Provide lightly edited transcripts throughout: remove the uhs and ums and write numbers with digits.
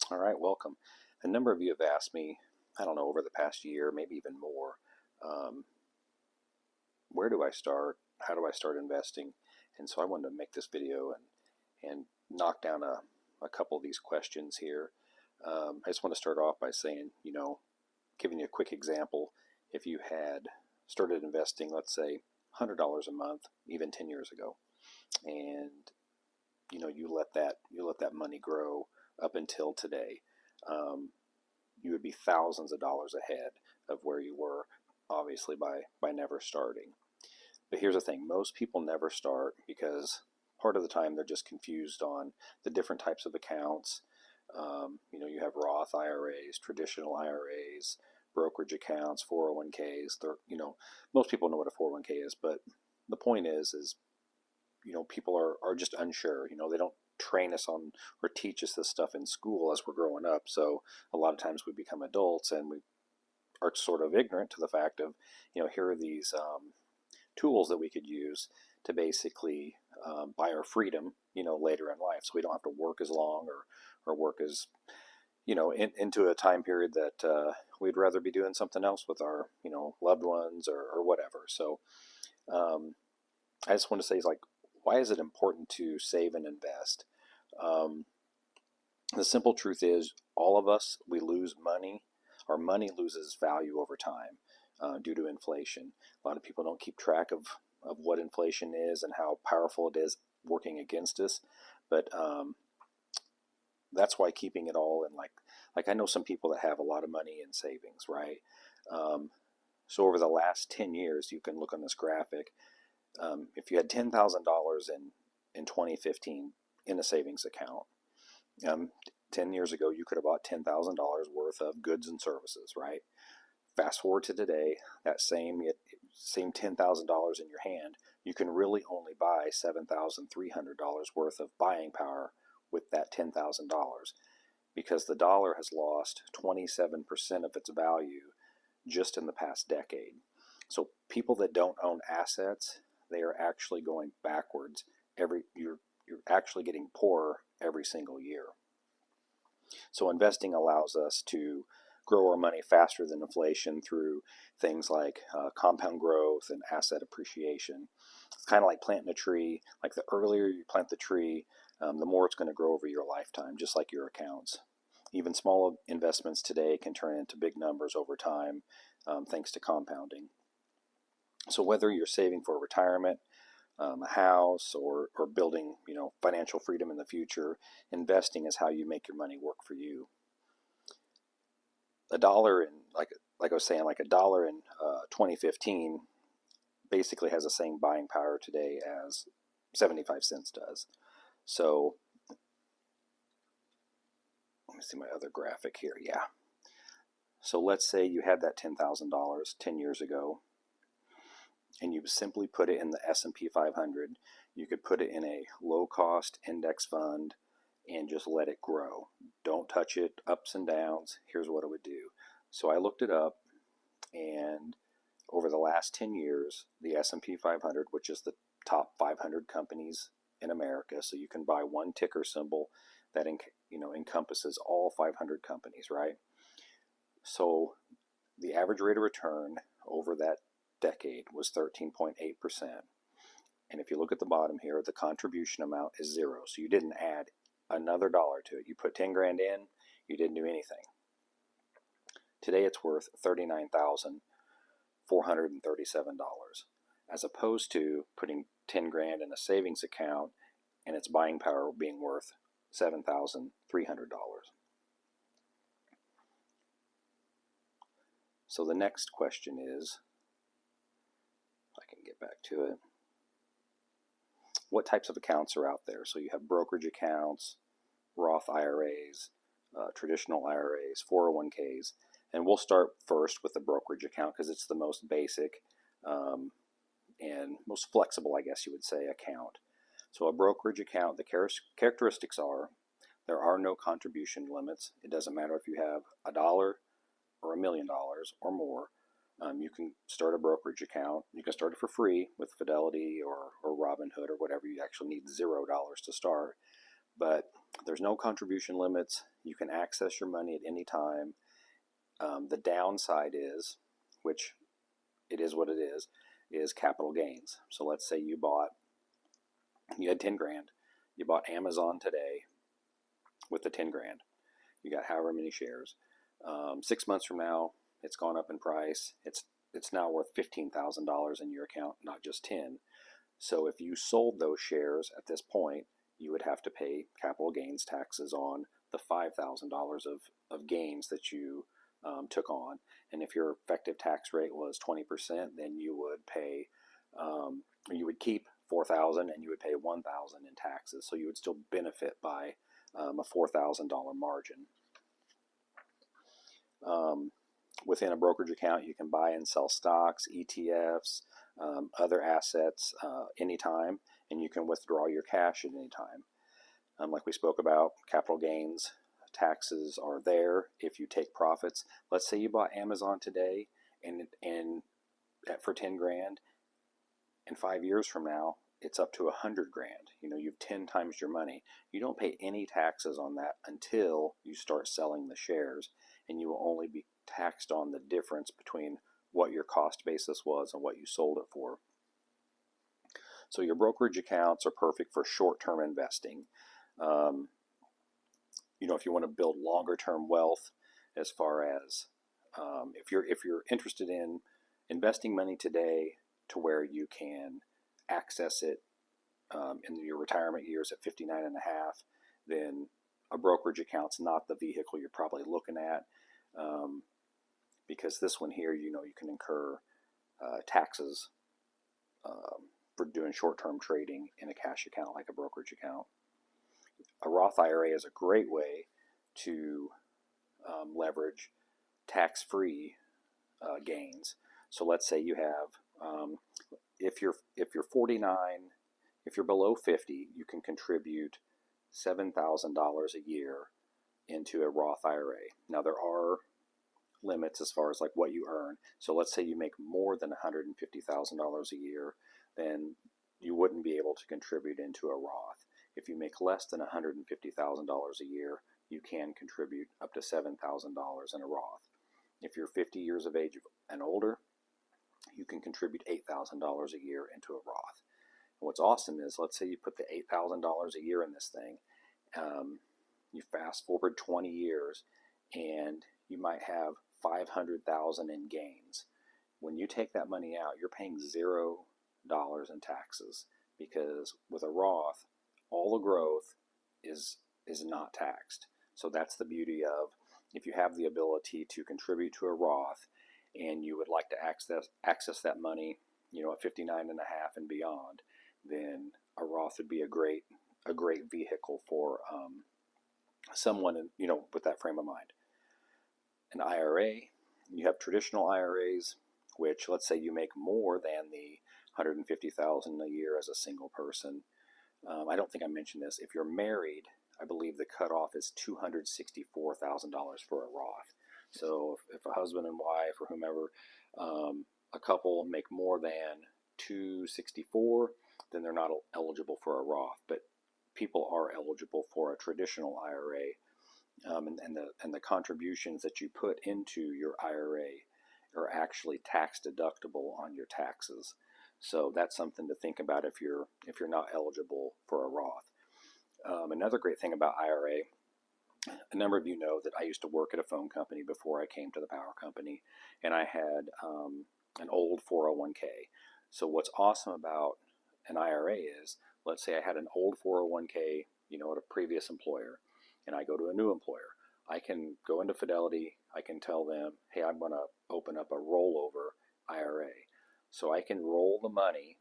All right, welcome. A number of you have asked me, I don't know, over the past year, maybe even more, um, where do I start? How do I start investing? And so I wanted to make this video and knock down a couple of these questions here. I just want to start off by saying, giving you a quick example. If you had started investing, let's say, $100 a month, even 10 years ago, and you let that money grow up until today, you would be thousands of dollars ahead of where you were, obviously, by never starting. But here's the thing, most people never start because part of the time they're just confused on the different types of accounts. You have Roth IRAs, traditional IRAs, brokerage accounts, 401ks. Most people know what a 401k is, but the point is people are just unsure. They don't train us on or teach us this stuff in school as we're growing up. So a lot of times we become adults and we are sort of ignorant to the fact of, here are these tools that we could use to basically buy our freedom, later in life. So we don't have to work as long or work as, into a time period that we'd rather be doing something else with our, loved ones or whatever. So I just want to say, why is it important to save and invest? The simple truth is, all of us, we lose money. Our money loses value over time due to inflation. A lot of people don't keep track of what inflation is and how powerful it is working against us. But that's why keeping it all in, like I know some people that have a lot of money in savings, right? So over the last 10 years, you can look on this graphic. If you had $10,000 in 2015 in a savings account, 10 years ago, you could have bought $10,000 worth of goods and services, right? Fast forward to today, that same $10,000 in your hand, you can really only buy $7,300 worth of buying power with that $10,000 because the dollar has lost 27% of its value just in the past decade. So people that don't own assets, they are actually going backwards. You're actually getting poorer every single year. So investing allows us to grow our money faster than inflation through things like compound growth and asset appreciation. It's kind of like planting a tree. Like the earlier you plant the tree, the more it's going to grow over your lifetime, just like your accounts. Even small investments today can turn into big numbers over time, thanks to compounding. So whether you're saving for retirement, a house, or building, financial freedom in the future, investing is how you make your money work for you. A dollar in, like I was saying, like a dollar in 2015 basically has the same buying power today as 75 cents does. So let me see my other graphic here. Yeah. So let's say you had that $10,000 10 years ago, and you simply put it in the S&P 500. You could put it in a low-cost index fund and just let it grow. Don't touch it, ups and downs. Here's what it would do. So I looked it up, and over the last 10 years, the S&P 500, which is the top 500 companies in America, so you can buy one ticker symbol that encompasses all 500 companies, right? So the average rate of return over that decade was 13.8%. And if you look at the bottom here, the contribution amount is zero. So you didn't add another dollar to it. You put 10 grand in, you didn't do anything. Today it's worth $39,437, as opposed to putting 10 grand in a savings account and its buying power being worth $7,300. So the next question is, if I can get back to it, what types of accounts are out there? So you have brokerage accounts, Roth IRAs, traditional IRAs, 401ks, and we'll start first with the brokerage account because it's the most basic and most flexible, I guess you would say, account. So a brokerage account, the characteristics are, there are no contribution limits. It doesn't matter if you have $1 or $1 million or more. You can start a brokerage account. You can start it for free with Fidelity or Robinhood or whatever. You actually need $0 to start, but there's no contribution limits. You can can access your money at any time. The downside is, which it is what it is capital gains. So let's say you had 10 grand. You bought Amazon today with the 10 grand. You got however many shares. 6 months from now, it's gone up in price. It's now worth $15,000 in your account, not just 10. So if you sold those shares at this point, you would have to pay capital gains taxes on the $5,000 of gains that you took on. And if your effective tax rate was 20%, then you would keep $4,000 and you would pay $1,000 in taxes. So you would still benefit by a $4,000 margin. Within a brokerage account, you can buy and sell stocks, ETFs, other assets anytime, and you can withdraw your cash at any time. Like we spoke about, capital gains taxes are there if you take profits. Let's say you bought Amazon today and for 10 grand, and 5 years from now it's up to 100 grand. You've 10 times your money. You don't pay any taxes on that until you start selling the shares, and you will only be taxed on the difference between what your cost basis was and what you sold it for. So your brokerage accounts are perfect for short-term investing. If you want to build longer-term wealth, as far as if you're interested in investing money today to where you can access it in your retirement years at 59 and a half, then a brokerage account's not the vehicle you're probably looking at, because this one here, you can incur taxes for doing short-term trading in a cash account like a brokerage account. A Roth IRA is a great way to leverage tax-free gains. So let's say you have, if you're 49, if you're below 50, you can contribute $7,000 a year into a Roth IRA. Now there are limits as far as like what you earn. So let's say you make more than $150,000 a year, then you wouldn't be able to contribute into a Roth. If you make less than $150,000 a year, you can contribute up to $7,000 in a Roth. If you're 50 years of age and older, you can contribute $8,000 a year into a Roth. And what's awesome is, let's say you put the $8,000 a year in this thing, you fast forward 20 years, and you might have $500,000 in gains. When you take that money out, you're paying $0 in taxes, because with a Roth, all the growth is not taxed. So that's the beauty of, if you have the ability to contribute to a Roth and you would like to access that money, at 59 and a half and beyond, then a Roth would be a great vehicle for someone with that frame of mind. An IRA, you have traditional IRAs, which, let's say you make more than the $150,000 a year as a single person. I don't think I mentioned this. If you're married, I believe the cutoff is $264,000 for a Roth. So if a husband and wife or whomever, a couple, make more than $264,000, then they're not eligible for a Roth. But people are eligible for a traditional IRA, and the contributions that you put into your IRA are actually tax deductible on your taxes. So that's something to think about if you're not eligible for a Roth. Another great thing about IRA, a number of you know that I used to work at a phone company before I came to the power company, and I had an old 401k. So what's awesome about an IRA is, let's say I had an old 401k, at a previous employer, and I go to a new employer. I can go into Fidelity, I can tell them, hey, I'm going to open up a rollover IRA. So I can roll the money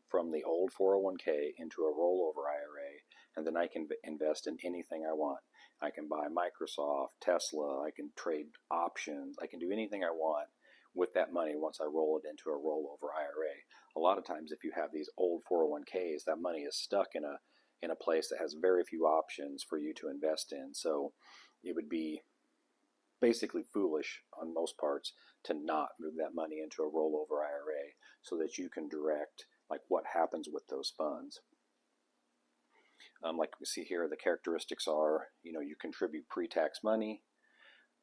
from the old 401k into a rollover IRA, and then I can invest in anything I want. I can buy Microsoft, Tesla, I can trade options, I can do anything I want with that money once I roll it into a rollover IRA. A lot of times if you have these old 401ks, that money is stuck in a place that has very few options for you to invest in. So it would be basically foolish on most parts to not move that money into a rollover IRA so that you can direct like what happens with those funds. Like we see here, the characteristics are, you contribute pre-tax money,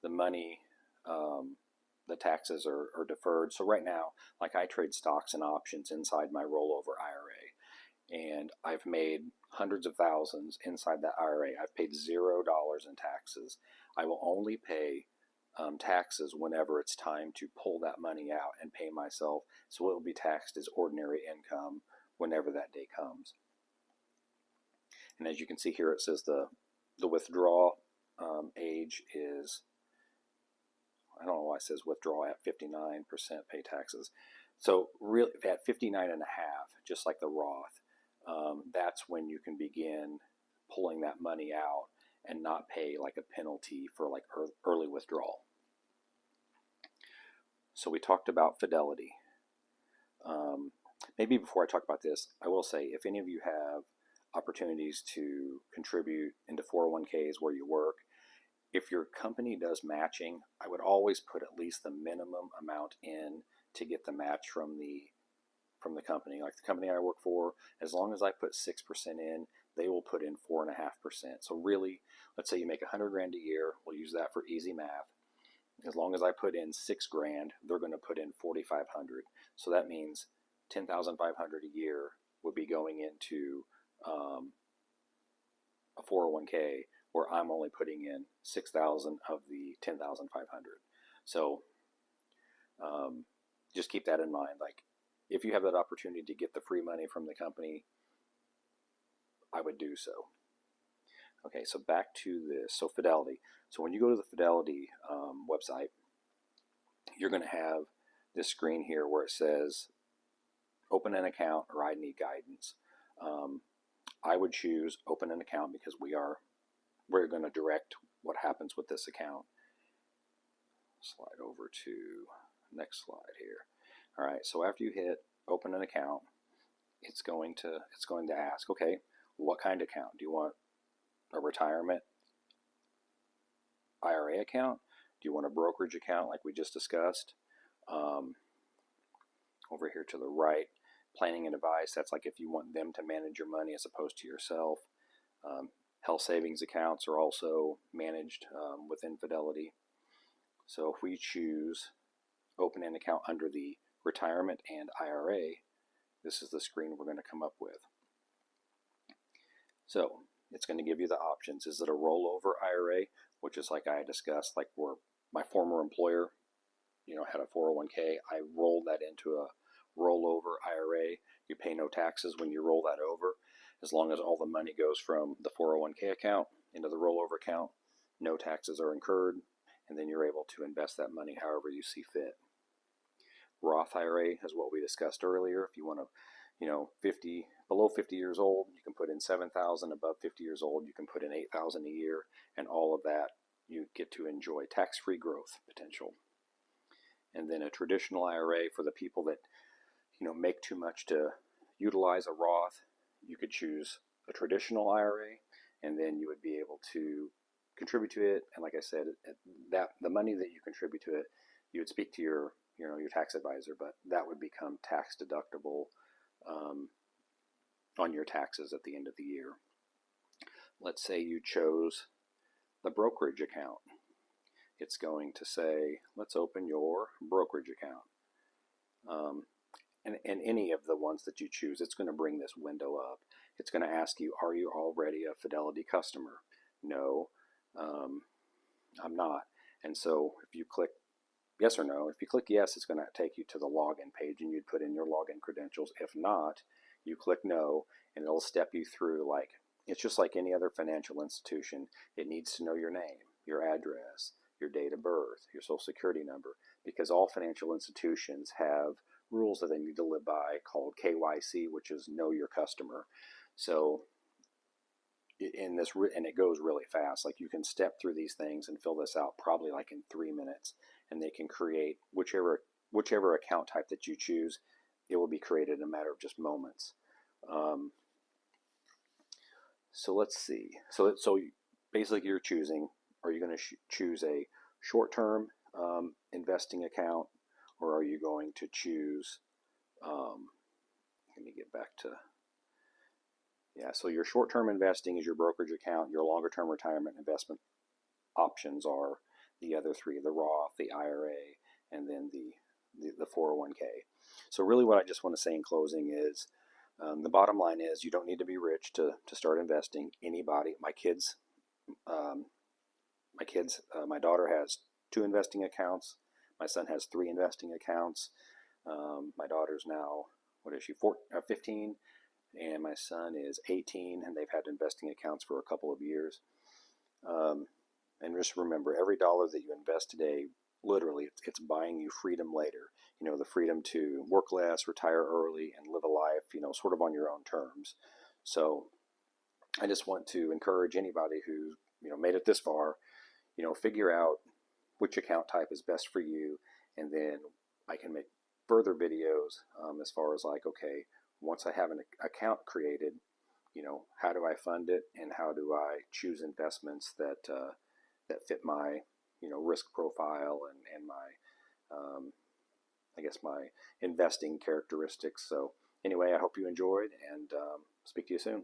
the money, the taxes are deferred. So right now, like I trade stocks and options inside my rollover IRA, and I've made hundreds of thousands inside that IRA. I've paid $0 in taxes. I will only pay taxes whenever it's time to pull that money out and pay myself. So it will be taxed as ordinary income whenever that day comes. And as you can see here, it says the withdrawal age is, I don't know why it says withdraw at 59% pay taxes. So really at 59.5, just like the Roth, that's when you can begin pulling that money out and not pay like a penalty for like early withdrawal. So we talked about Fidelity. Maybe before I talk about this, I will say if any of you have opportunities to contribute into 401ks where you work, if your company does matching, I would always put at least the minimum amount in to get the match from the company. Like the company I work for, as long as I put 6% in, they will put in 4.5%. So really, let's say you make 100 grand a year. We'll use that for easy math. As long as I put in 6 grand, they're going to put in 4,500. So that means 10,500 a year would be going into a 401k, where I'm only putting in 6,000 of the 10,500. So just keep that in mind. Like if you have that opportunity to get the free money from the company, I would do so. Okay, so back to this. So Fidelity. So when you go to the Fidelity website, you're going to have this screen here where it says open an account or I need guidance. I would choose open an account because we're going to direct what happens with this account. Slide over to next slide here. All right, so after you hit open an account, it's going to ask, okay, what kind of account? Do you want a retirement IRA account? Do you want a brokerage account like we just discussed? Over here to the right, planning and advice, that's like if you want them to manage your money as opposed to yourself. Health savings accounts are also managed within Fidelity. So if we choose open an account under the retirement and IRA, this is the screen we're going to come up with. So it's going to give you the options. Is it a rollover IRA, which is like I discussed, like where my former employer, had a 401k. I rolled that into a rollover IRA. You pay no taxes when you roll that over. As long as all the money goes from the 401k account into the rollover account, no taxes are incurred, and then you're able to invest that money however you see fit. Roth IRA is what we discussed earlier. If you want to, below 50 years old, you can put in 7,000. Above 50 years old, you can put in 8,000 a year, and all of that you get to enjoy tax-free growth potential. And then a traditional IRA for the people that make too much to utilize a Roth, you could choose a traditional IRA, and then you would be able to contribute to it. And like I said, that the money that you contribute to it, you would speak to your tax advisor, but that would become tax deductible on your taxes at the end of the year. Let's say you chose the brokerage account. It's going to say, let's open your brokerage account. And any of the ones that you choose, it's going to bring this window up. It's going to ask you, are you already a Fidelity customer? No, I'm not. And so if you click yes or no, if you click yes, it's going to take you to the login page and you'd put in your login credentials. If not, you click no, and it'll step you through it's just like any other financial institution. It needs to know your name, your address, your date of birth, your social security number, because all financial institutions have rules that they need to live by called KYC, which is know your customer. So and it goes really fast. Like you can step through these things and fill this out probably like in 3 minutes, and they can create whichever account type that you choose. It will be created in a matter of just moments. So let's see. So basically you're choosing, are you going to choose a short-term investing account, or are you going to choose, let me get back to Yeah, so your short-term investing is your brokerage account. Your longer-term retirement investment options are the other three: the Roth, the IRA, and then the 401k. So really, what I just want to say in closing is, the bottom line is, you don't need to be rich to start investing. Anybody, um, my daughter has 2 investing accounts. My son has 3 investing accounts. My daughter's now, what is she, 15, and my son is 18, and they've had investing accounts for a couple of years. And just remember, every dollar that you invest today, literally, it's buying you freedom later. You know, the freedom to work less, retire early, and live a life, sort of on your own terms. So I just want to encourage anybody who, made it this far, figure out which account type is best for you, and then I can make further videos as far as like, okay, once I have an account created, how do I fund it, and how do I choose investments that fit my, risk profile and my, I guess, my investing characteristics. So anyway, I hope you enjoyed, and speak to you soon.